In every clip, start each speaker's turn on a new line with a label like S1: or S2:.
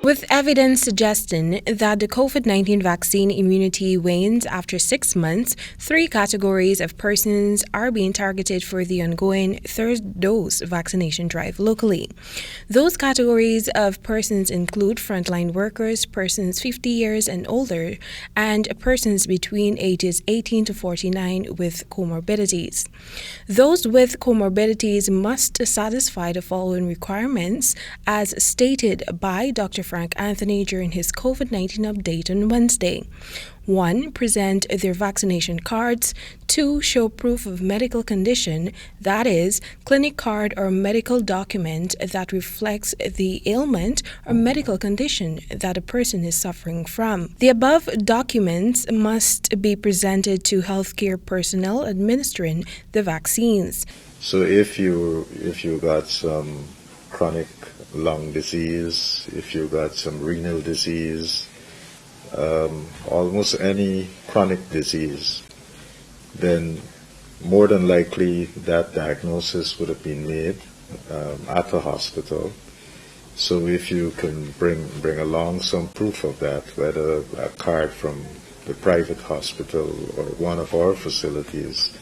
S1: with evidence suggesting that the COVID-19 vaccine immunity wanes after 6 months. 3 categories of persons are being targeted for the ongoing third dose vaccination drive locally. Those categories of persons include frontline workers, persons 50 years and older, and persons between ages 18 to 49 with comorbidities. Those with comorbidities must satisfy the following requirements, as stated by Dr. Frank Anthony during his COVID-19 update on Wednesday. 1. Present their vaccination cards. 2. Show proof of medical condition, that is, clinic card or medical document that reflects the ailment or medical condition that a person is suffering from. The above documents must be presented to healthcare personnel administering the vaccines.
S2: So if you got some chronic lung disease, if you got some renal disease, almost any chronic disease, then more than likely that diagnosis would have been made at the hospital. So if you can bring along some proof of that, whether a card from the private hospital or one of our facilities,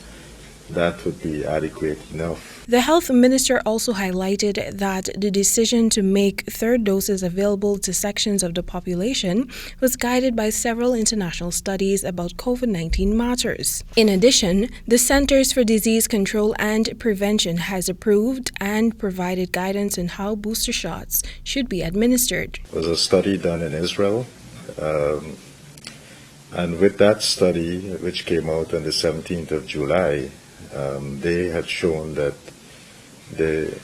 S2: that would be adequate enough.
S1: The health minister also highlighted that the decision to make third doses available to sections of the population was guided by several international studies about COVID-19 matters. In addition, the Centers for Disease Control and Prevention has approved and provided guidance on how booster shots should be administered.
S2: There was a study done in Israel, and with that study, which came out on the 17th of July, they had shown that the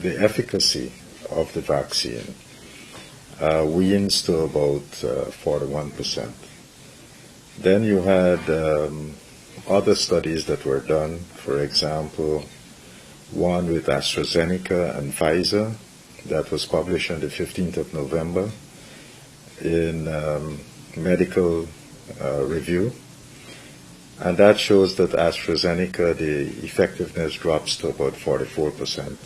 S2: efficacy of the vaccine wanes to about 41%. Then you had other studies that were done, for example, one with AstraZeneca and Pfizer that was published on the 15th of November in Medical Review. And that shows that AstraZeneca, the effectiveness drops to about 44%.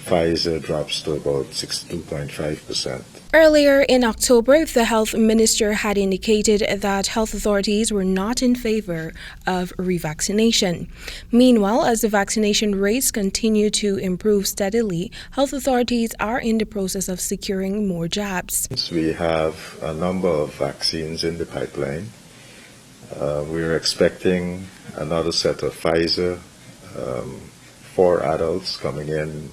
S2: Pfizer drops to about 62.5%.
S1: Earlier in October, the health minister had indicated that health authorities were not in favor of revaccination. Meanwhile, as the vaccination rates continue to improve steadily, health authorities are in the process of securing more jabs.
S2: We have a number of vaccines in the pipeline. We're expecting another set of Pfizer for adults coming in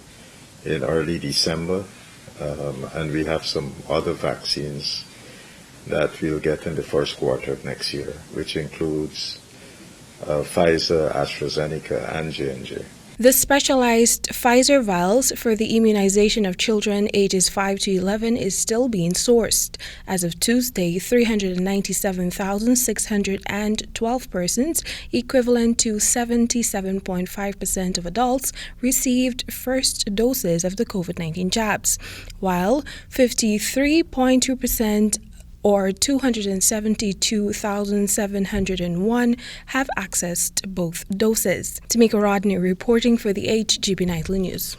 S2: early December, and we have some other vaccines that we'll get in the first quarter of next year, which includes Pfizer, AstraZeneca, and J&J.
S1: The specialized Pfizer vials for the immunization of children ages 5 to 11 is still being sourced. As of Tuesday, 397,612 persons, equivalent to 77.5% of adults, received first doses of the COVID-19 jabs, while 53.2% or 272,701 have accessed both doses. Temika Rodney reporting for the HGB Nightly News.